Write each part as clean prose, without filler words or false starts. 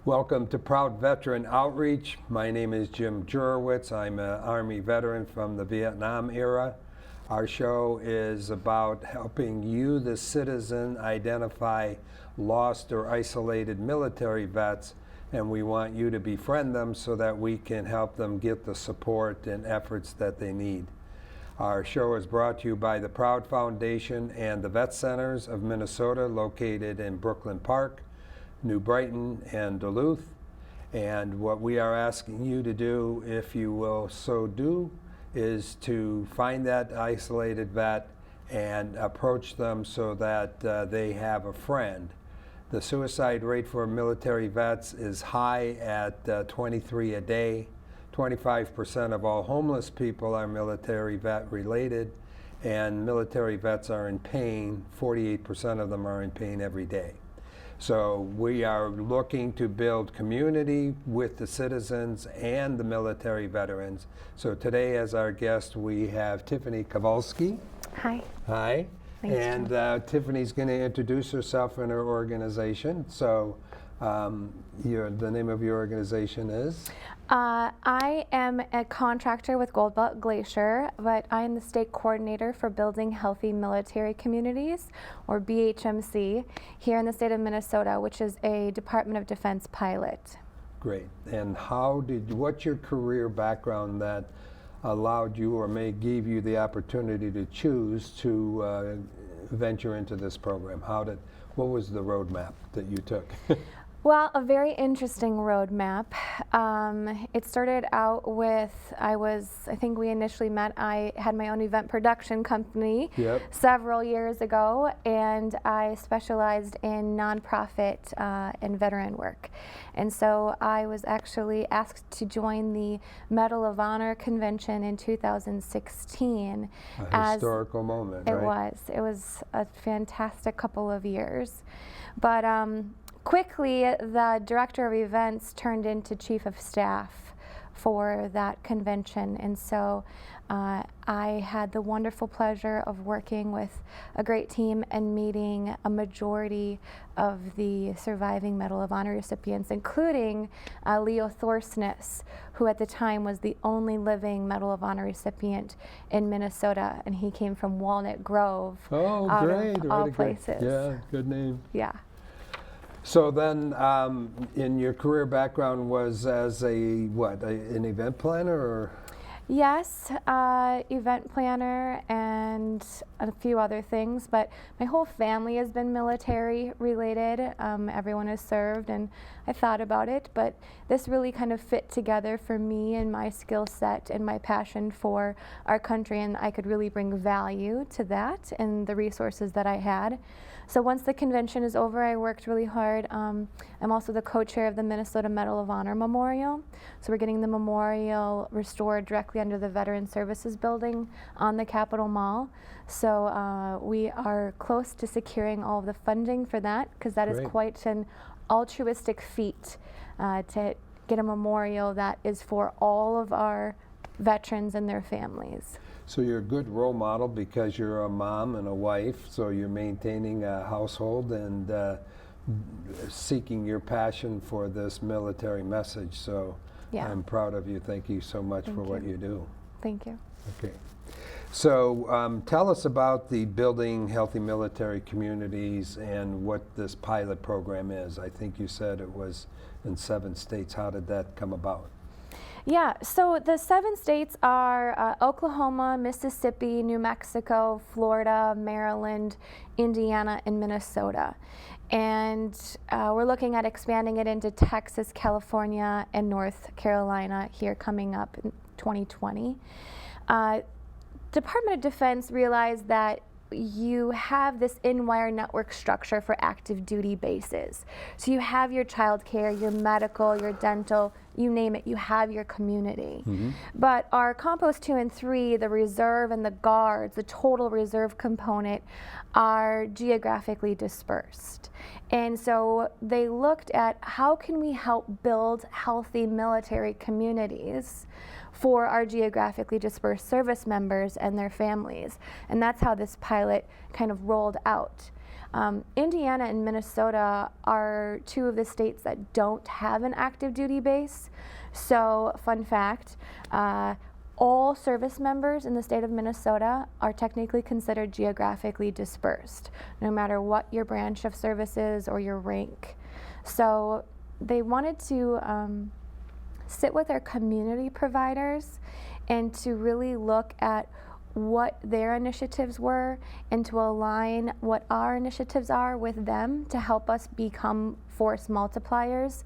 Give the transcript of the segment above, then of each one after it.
Welcome to Proud Veteran Outreach. My name is Jim Jurowitz. I'm an Army veteran from the Vietnam era. Our show is about helping you, the citizen, identify lost or isolated military vets, and we want you to befriend them so that we can help them get the support and efforts that they need. Our show is brought to you by the Proud Foundation and the Vet Centers of Minnesota, located in Brooklyn Park, New Brighton, and Duluth. And what we are asking you to do, if you will so do, is to find that isolated vet and approach them so that they have a friend. The suicide rate for military vets is high at 23 a day. 25% of all homeless people are military vet related, and military vets are in pain. 48% of them are in pain every day. So we are looking to build community with the citizens and the military veterans. So today as our guest we have Tiffany Kovaleski. Hi. Hi. Thanks, and Tiffany's going to introduce herself and her organization. So the name of your organization is? I am a contractor with Gold Belt Glacier, but I am the state coordinator for building Healthy Military Communities, or BHMC, here in the state of Minnesota, which is a Department of Defense pilot. Great. And what's your career background that allowed you or gave you the opportunity to choose to venture into this program? What was the roadmap that you took? Well, a very interesting roadmap. It started out with, I think we initially met, I had my own event production company several years ago, and I specialized in nonprofit and veteran work. And so I was actually asked to join the Medal of Honor convention in 2016. A historical moment, right? It was a fantastic couple of years. But quickly, the director of events turned into chief of staff for that convention, and so I had the wonderful pleasure of working with a great team and meeting a majority of the surviving Medal of Honor recipients, including Leo Thorsness, who at the time was the only living Medal of Honor recipient in Minnesota, and he came from Walnut Grove. Oh, out great! Of all places. Yeah, good name. Yeah. So then, in your career background was as an event planner, or? Yes, event planner and a few other things, but my whole family has been military related. Everyone has served, and I thought about it, but this really kind of fit together for me and my skill set and my passion for our country, and I could really bring value to that and the resources that I had. So once the convention is over, I worked really hard. I'm also the co-chair of the Minnesota Medal of Honor Memorial. So we're getting the memorial restored directly under the Veteran Services Building on the Capitol Mall. So we are close to securing all of the funding for that, because that is quite an altruistic feat to get a memorial that is for all of our veterans and their families. So you're a good role model because you're a mom and a wife, so you're maintaining a household and seeking your passion for this military message. So I'm proud of you. Thank you so much for what you do. Thank you. Okay. So tell us about the Building Healthy Military Communities and what this pilot program is. I think you said it was in 7 states. How did that come about? Yeah, so the 7 states are Oklahoma, Mississippi, New Mexico, Florida, Maryland, Indiana, and Minnesota. And we're looking at expanding it into Texas, California, and North Carolina here coming up in 2020. Department of Defense realized that you have this in-wire network structure for active duty bases. So you have your child care, your medical, your dental, you name it, you have your community. But our Compost 2 and 3, the reserve and the guards, the total reserve component, are geographically dispersed. And so they looked at how can we help build healthy military communities for our geographically dispersed service members and their families. And that's how this pilot kind of rolled out. Indiana and Minnesota are two of the states that don't have an active duty base. So, fun fact, all service members in the state of Minnesota are technically considered geographically dispersed, no matter what your branch of service is or your rank. So they wanted to sit with our community providers and to really look at what their initiatives were and to align what our initiatives are with them to help us become force multipliers.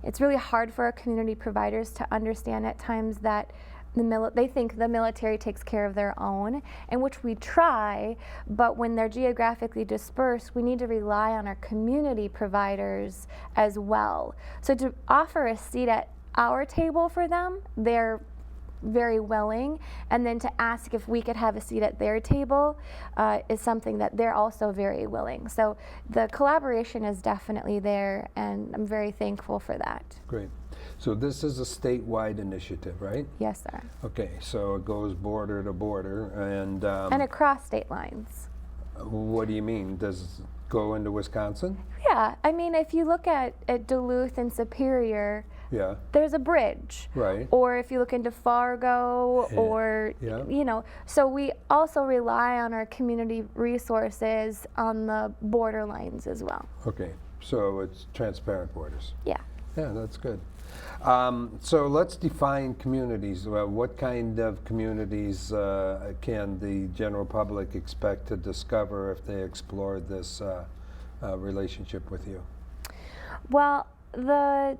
It's really hard for our community providers to understand at times that they think the military takes care of their own, and which we try, but when they're geographically dispersed, we need to rely on our community providers as well. So to offer a seat at our table for them, they're very willing, and then to ask if we could have a seat at their table is something that they're also very willing. So the collaboration is definitely there, and I'm very thankful for that. Great. So this is a statewide initiative, right? Yes, sir. Okay, so it goes border to border, and across state lines. What do you mean? Does it go into Wisconsin? Yeah, I mean, if you look at Duluth and Superior, yeah, there's a bridge. Right. Or if you look into Fargo, or, you know, so we also rely on our community resources on the border lines as well. Okay, so it's transparent borders. Yeah. Yeah, that's good. So let's define communities. What kind of communities can the general public expect to discover if they explore this relationship with you? Well, the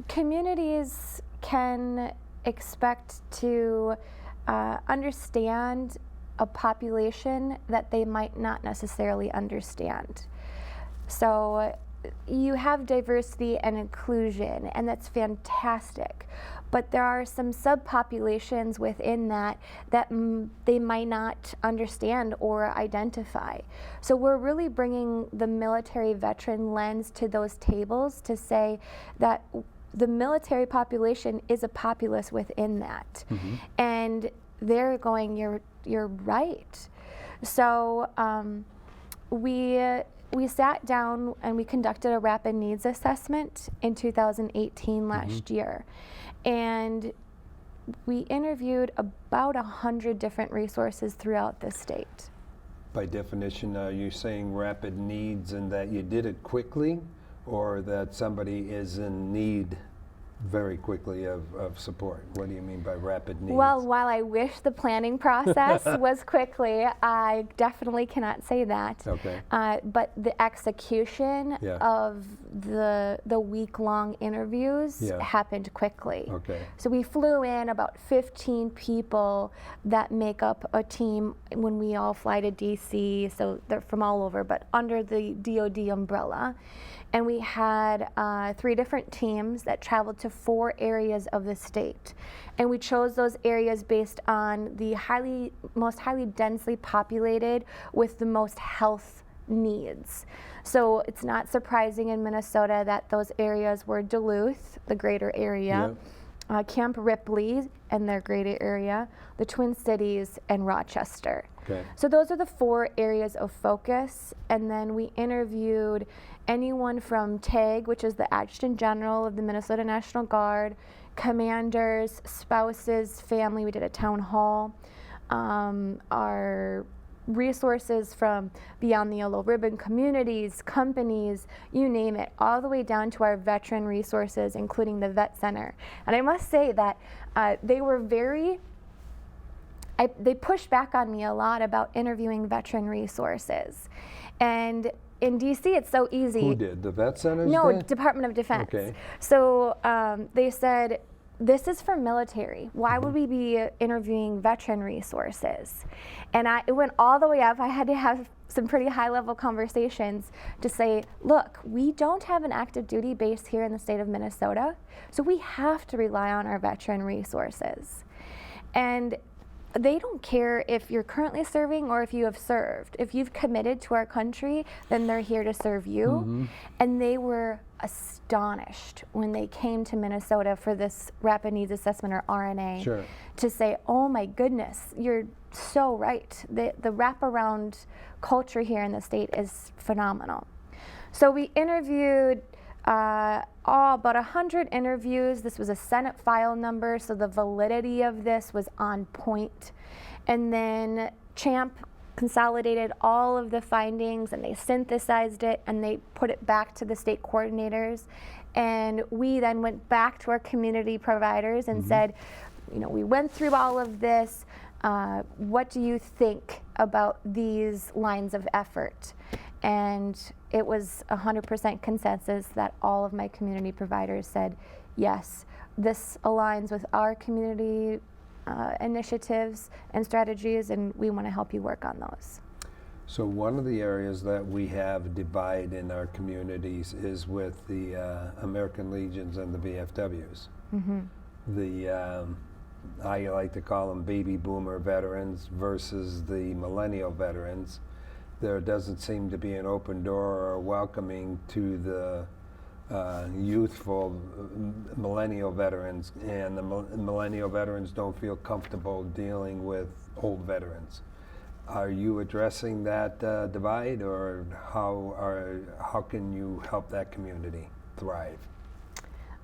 communities can expect to understand a population that they might not necessarily understand. So you have diversity and inclusion, and that's fantastic. But there are some subpopulations within that they might not understand or identify. So we're really bringing the military veteran lens to those tables to say that the military population is a populace within that. Mm-hmm. And they're going, you're right. So we sat down and we conducted a rapid needs assessment in 2018 last year. And we interviewed about 100 different resources throughout the state. By definition, are you saying rapid needs and that you did it quickly, or that somebody is in need very quickly of support? What do you mean by rapid needs? Well, while I wish the planning process was quickly, I definitely cannot say that. Okay. But the execution of the week-long interviews happened quickly. Okay. So we flew in about 15 people that make up a team when we all fly to DC, so they're from all over, but under the DoD umbrella. And we had 3 different teams that traveled to 4 areas of the state. And we chose those areas based on the most highly densely populated with the most health needs. So it's not surprising in Minnesota that those areas were Duluth, the greater area, Camp Ripley and their greater area, the Twin Cities, and Rochester. Okay. So those are the 4 areas of focus. And then we interviewed anyone from TAG, which is the Adjutant General of the Minnesota National Guard, commanders, spouses, family. We did a town hall. Our resources from beyond the yellow ribbon, communities, companies, you name it, all the way down to our veteran resources, including the Vet Center. And I must say that they were they pushed back on me a lot about interviewing veteran resources. And in DC, it's so easy. Who did? The Vet Centers? No, did? Department of Defense. Okay. So they said, this is for military. Why would we be interviewing veteran resources? And it went all the way up. I had to have some pretty high-level conversations to say, look, we don't have an active duty base here in the state of Minnesota, so we have to rely on our veteran resources. And they don't care if you're currently serving or if you have served. If you've committed to our country, then they're here to serve you. And they were astonished when they came to Minnesota for this rapid needs assessment, or RNA, to say, oh my goodness, you're so right. The wraparound culture here in the state is phenomenal. So we interviewed about 100 interviews. This was a Senate file number, so the validity of this was on point. And then CHAMP consolidated all of the findings, and they synthesized it, and they put it back to the state coordinators. And we then went back to our community providers and said, you know, we went through all of this. What do you think about these lines of effort? And it was 100% consensus that all of my community providers said, yes, this aligns with our community initiatives and strategies, and we want to help you work on those. So one of the areas that we have divide in our communities is with the American Legions and the VFWs. I like to call them baby boomer veterans versus the millennial veterans. There doesn't seem to be an open door or welcoming to the youthful millennial veterans, and the millennial veterans don't feel comfortable dealing with old veterans. Are you addressing that divide, or how can you help that community thrive?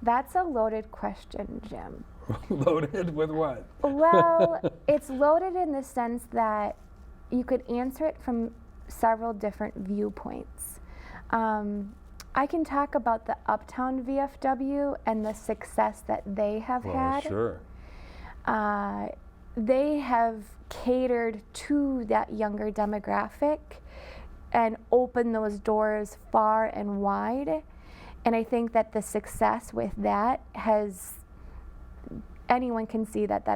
That's a loaded question, Jim. Loaded with what? Well, it's loaded in the sense that you could answer it from several different viewpoints. I can talk about the Uptown VFW and the success that they have had. Sure. They have catered to that younger demographic and opened those doors far and wide. And I think that the success with that anyone can see that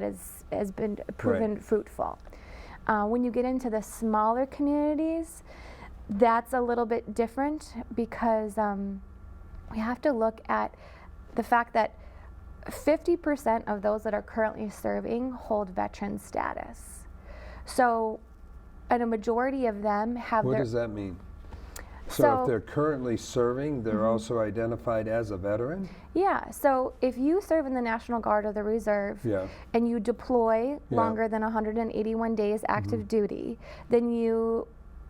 has been proven fruitful. When you get into the smaller communities, that's a little bit different, because we have to look at the fact that 50% of those that are currently serving hold veteran status. So, and a majority of them have What does that mean? So if they're currently serving, they're also identified as a veteran? Yeah, so if you serve in the National Guard or the Reserve, and you deploy longer than 181 days active duty, then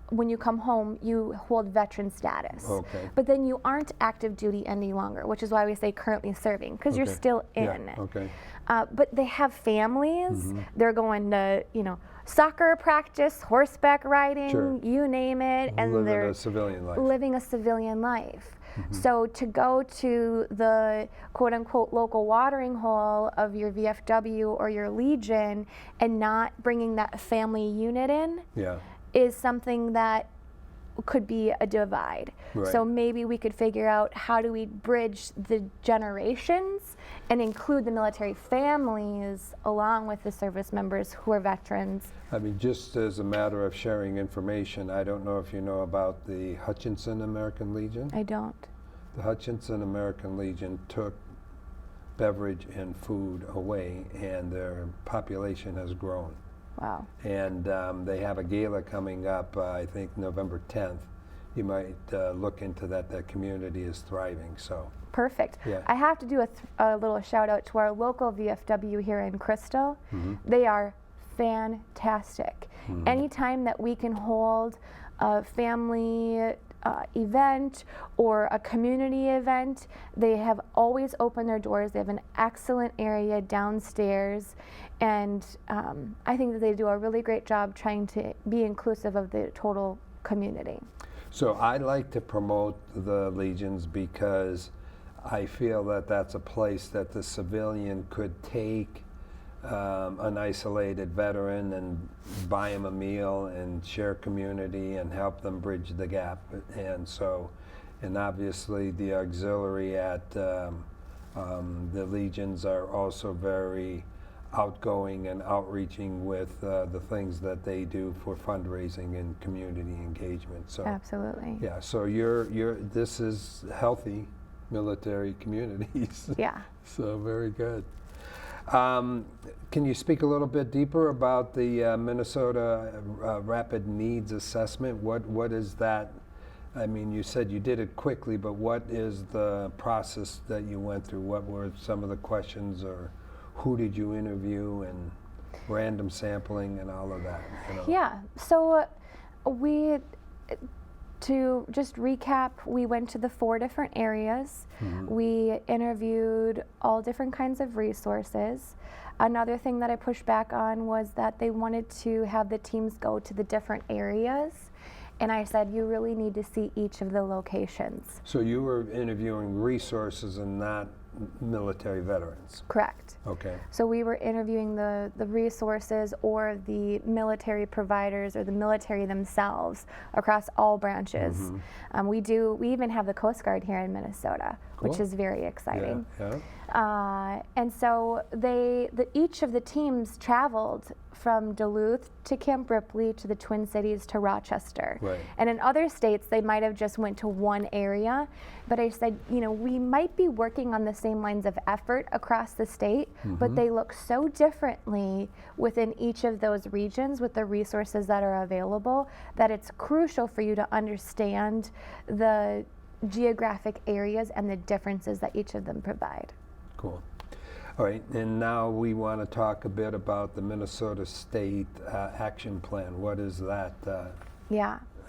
when you come home, you hold veteran status. Okay. But then you aren't active duty any longer, which is why we say currently serving, because you're still in. Okay. But they have families. They're going to, soccer practice, horseback riding, you name it, and they're living a civilian life. So to go to the quote-unquote local watering hole of your VFW or your Legion and not bringing that family unit in is something that could be a divide. So maybe we could figure out, how do we bridge the generations and include the military families along with the service members who are veterans. I mean, just as a matter of sharing information, I don't know if you know about the Hutchinson American Legion. I don't. The Hutchinson American Legion took beverage and food away, and their population has grown. Wow. And they have a gala coming up, I think November 10th. You might look into that. That community is thriving. So perfect. I have to do a little shout out to our local VFW here in Crystal. They are fantastic. Anytime that we can hold a family event or a community event, they have always opened their doors. They have an excellent area downstairs, and I think that they do a really great job trying to be inclusive of the total community. So I like to promote the Legions because I feel that that's a place that the civilian could take an isolated veteran and buy him a meal and share community and help them bridge the gap. And so, and obviously the auxiliary at the Legions are also very outgoing and outreaching with the things that they do for fundraising and community engagement. So absolutely. Yeah, so this is Healthy Military Communities. Yeah. So very good. Can you speak a little bit deeper about the Minnesota Rapid Needs Assessment? What is that? I mean, you said you did it quickly, but what is the process that you went through? What were some of the questions, or who did you interview, and random sampling and all of that? You know? Yeah, so to just recap, we went to the 4 different areas. We interviewed all different kinds of resources. Another thing that I pushed back on was that they wanted to have the teams go to the different areas. And I said, you really need to see each of the locations. So you were interviewing resources and not military veterans? Correct. Okay. So we were interviewing the resources or the military providers or the military themselves across all branches. We even have the Coast Guard here in Minnesota, which is very exciting. And so each of the teams traveled from Duluth to Camp Ripley to the Twin Cities to Rochester. Right. And in other states, they might have just went to one area. But I said, you know, we might be working on the same lines of effort across the state, but they look so differently within each of those regions with the resources that are available that it's crucial for you to understand the geographic areas and the differences that each of them provide. Cool. All right, and now we want to talk a bit about the Minnesota State Action Plan. What does that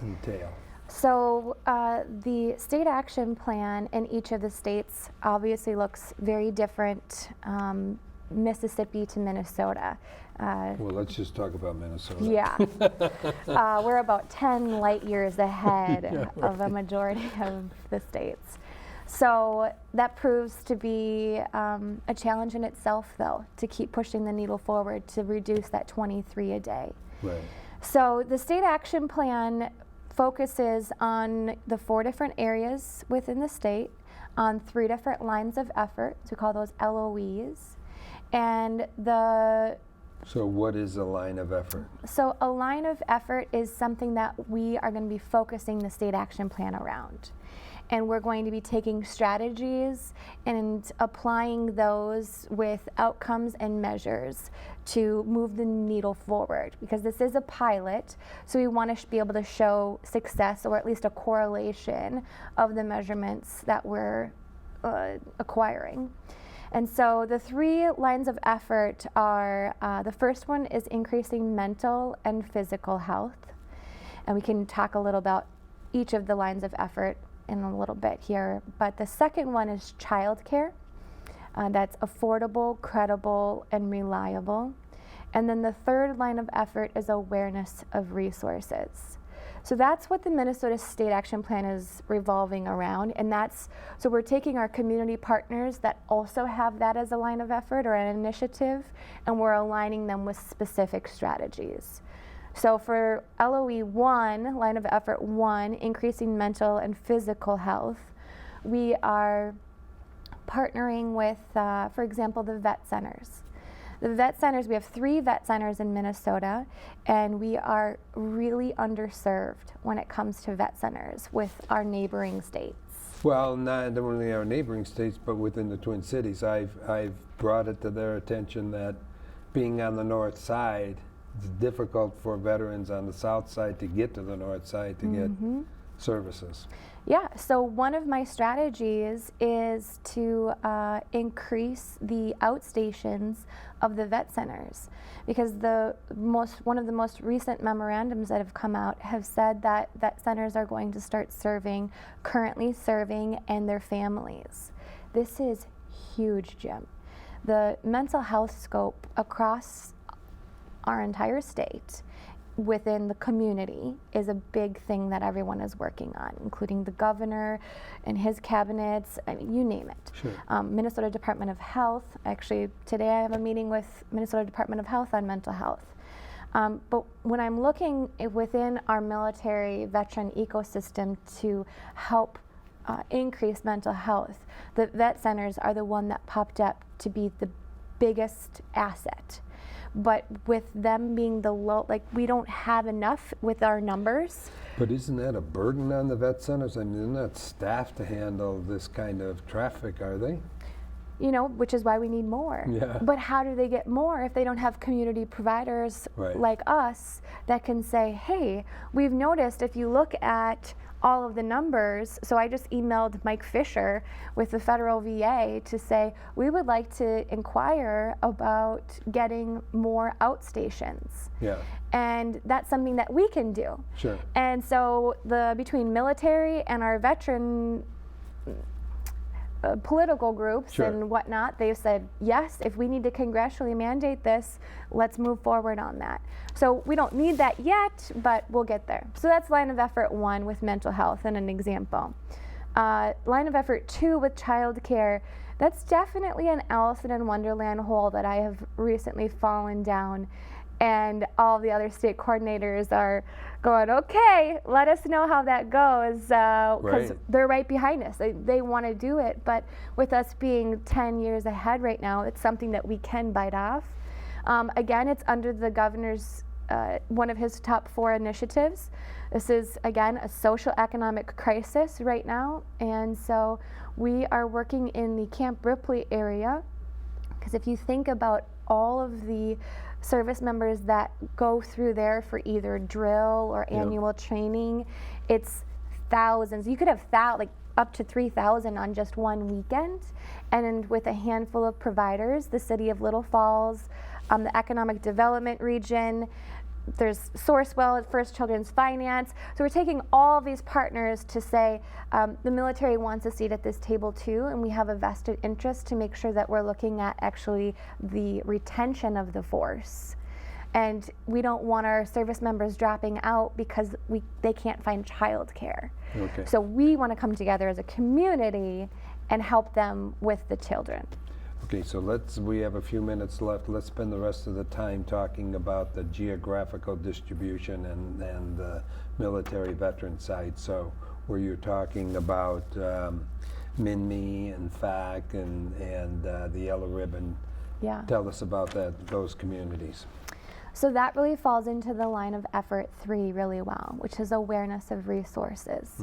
entail? So the state action plan in each of the states obviously looks very different, Mississippi to Minnesota. Well, let's just talk about Minnesota. Yeah. We're about 10 light years ahead of a majority of the states. So that proves to be a challenge in itself, though, to keep pushing the needle forward to reduce that 23 a day. Right. So the state action plan focuses on the 4 different areas within the state, on 3 different lines of effort. So we call those LOEs. And So what is a line of effort? So a line of effort is something that we are going to be focusing the state action plan around. And we're going to be taking strategies and applying those with outcomes and measures to move the needle forward, because this is a pilot, so we want to be able to show success, or at least a correlation of the measurements that we're acquiring. And so the 3 lines of effort are, the first one is increasing mental and physical health. And we can talk a little about each of the lines of effort in a little bit here. But the second one is childcare. That's affordable, credible, and reliable. And then the 3rd line of effort is awareness of resources. So that's what the Minnesota State Action Plan is revolving around. And so we're taking our community partners that also have that as a line of effort or an initiative, and we're aligning them with specific strategies. So for LOE 1, line of effort 1, increasing mental and physical health, we are partnering with, for example, the vet centers. The vet centers, we have 3 vet centers in Minnesota, and we are really underserved when it comes to vet centers with our neighboring states. Well, not only our neighboring states, but within the Twin Cities. I've brought it to their attention that being on the north side, it's difficult for veterans on the south side to get to the north side to get services. Yeah, so one of my strategies is to increase the outstations of the vet centers, because one of the most recent memorandums that have come out have said that vet centers are going to start currently serving, and their families. This is huge, Jim. The mental health scope across our entire state within the community is a big thing that everyone is working on, including the governor and his cabinets, I mean, you name it. Sure. Minnesota Department of Health. Actually, today I have a meeting with Minnesota Department of Health on mental health. But when I'm looking within our military veteran ecosystem to help increase mental health, the vet centers are the one that popped up to be the biggest asset. But with them being we don't have enough with our numbers. But isn't that a burden on the vet centers? I mean, they're not staffed to handle this kind of traffic, are they? you know, which is why we need more. Yeah. But how do they get more if they don't have community providers Right. like us that can say, hey, we've noticed if you look at all of the numbers, so I just emailed Mike Fisher with the federal VA to say, we would like to inquire about getting more outstations. Yeah. And that's something that we can do. Sure. And so between military and our veteran political groups Sure. and whatnot, they've said, yes, if we need to congressionally mandate this, let's move forward on that. So we don't need that yet, but we'll get there. So that's line of effort 1 with mental health and an example. Line of effort 2 with childcare, that's definitely an Alice in Wonderland hole that I have recently fallen down. And all the other state coordinators are going, okay, let us know how that goes, because Right. they're right behind us. They want to do it, but with us being 10 years ahead right now, it's something that we can bite off. Again, it's under the governor's, one of his top 4 initiatives. This is, again, a social economic crisis right now, and so we are working in the Camp Ripley area, because if you think about all of the service members that go through there for either drill or annual training, it's thousands. You could have like up to 3,000 on just one weekend. And with a handful of providers, the city of Little Falls, the economic development region, there's Sourcewell at First Children's Finance. So we're taking all these partners to say the military wants a seat at this table too, and we have a vested interest to make sure that we're looking at actually the retention of the force. And we don't want our service members dropping out because they can't find childcare. Okay. So we want to come together as a community and help them with the children. Okay, so we have a few minutes left. Let's spend the rest of the time talking about the geographical distribution and the military veteran side. So where you're talking about MINME and FAC and the Yellow Ribbon. Yeah. Tell us about those communities. So that really falls into the line of effort 3 really well, which is awareness of resources.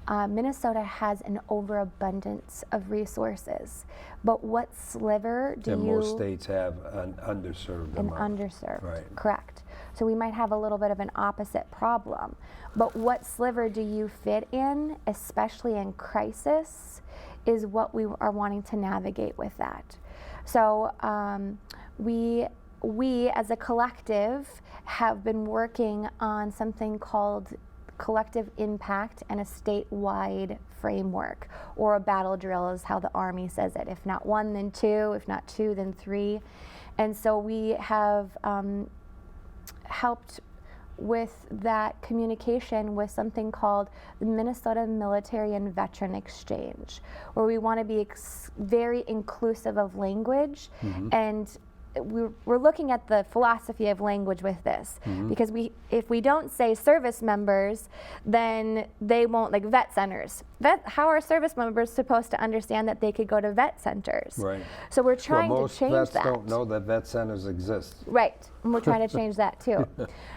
Minnesota has an overabundance of resources, but what sliver do And you... most states have an underserved amount. Underserved, Right. correct. So we might have a little bit of an opposite problem, but what sliver do you fit in, especially in crisis, is what we are wanting to navigate with that. So we as a collective have been working on something called collective impact and a statewide framework, or a battle drill is how the Army says it. If not 1, then 2, if not 2, then 3. And so we have helped with that communication with something called the Minnesota Military and Veteran Exchange, where we want to be very inclusive of language, and we're looking at the philosophy of language with this, because if we don't say service members, then they won't, like vet centers. How are service members supposed to understand that they could go to vet centers? Right. So we're trying to change most vets that. don't know that vet centers exist. Right, and we're trying to change that too.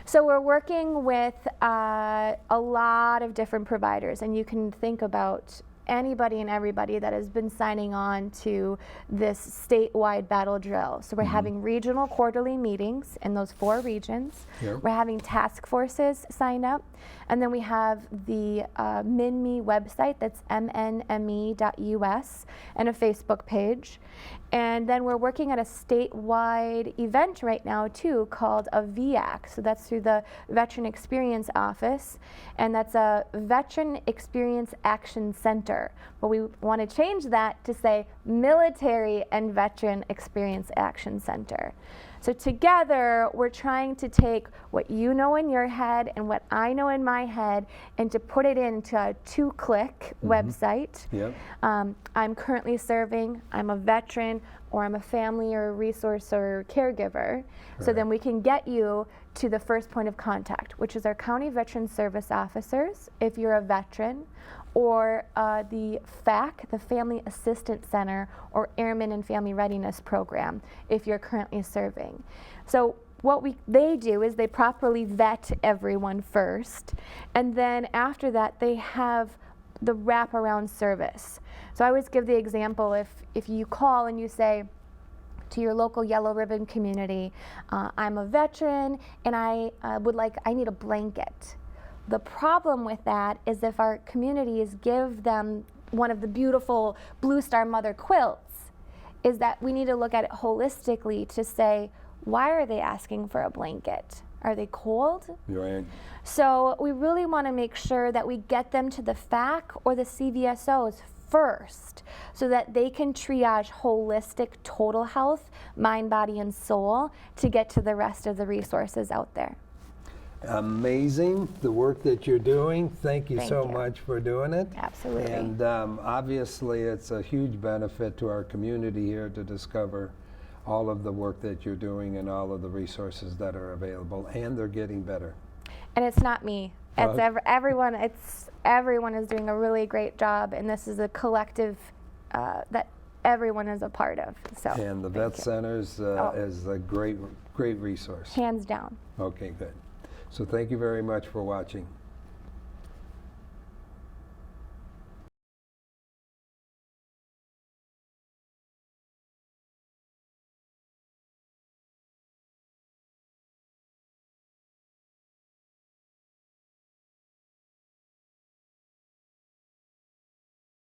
So we're working with a lot of different providers, and you can think about anybody and everybody that has been signing on to this statewide battle drill. So we're having regional quarterly meetings in those 4 regions. Yep. We're having task forces sign up. And then we have the MINME website, that's mnme.us, and a Facebook page. And then we're working at a statewide event right now too called a VAC. So that's through the Veteran Experience Office, and that's a Veteran Experience Action Center. But we want to change that to say Military and Veteran Experience Action Center. So together, we're trying to take what you know in your head and what I know in my head, and to put it into a 2-click website. Yep. I'm currently serving, I'm a veteran, or I'm a family or a resource or caregiver. So then we can get you to the first point of contact, which is our County Veteran Service Officers, if you're a veteran, or the FAC, the Family Assistance Center, or Airmen and Family Readiness Program, if you're currently serving. So what they do is they properly vet everyone first, and then after that they have the wraparound service. So I always give the example, if you call and you say to your local yellow ribbon community, I'm a veteran and I need a blanket. The problem with that is if our communities give them one of the beautiful Blue Star Mother quilts, is that we need to look at it holistically to say, why are they asking for a blanket? Are they cold? Right. So we really want to make sure that we get them to the FAC or the CVSOs first so that they can triage holistic total health, mind, body, and soul to get to the rest of the resources out there. Amazing, the work that you're doing. Thank you so much for doing it. Absolutely. And obviously it's a huge benefit to our community here to discover all of the work that you're doing and all of the resources that are available, and they're getting better. And it's not me. It's everyone. Everyone is doing a really great job, and this is a collective that everyone is a part of. So. And the Vet Centers is a great resource. Hands down. Okay, good. So thank you very much for watching.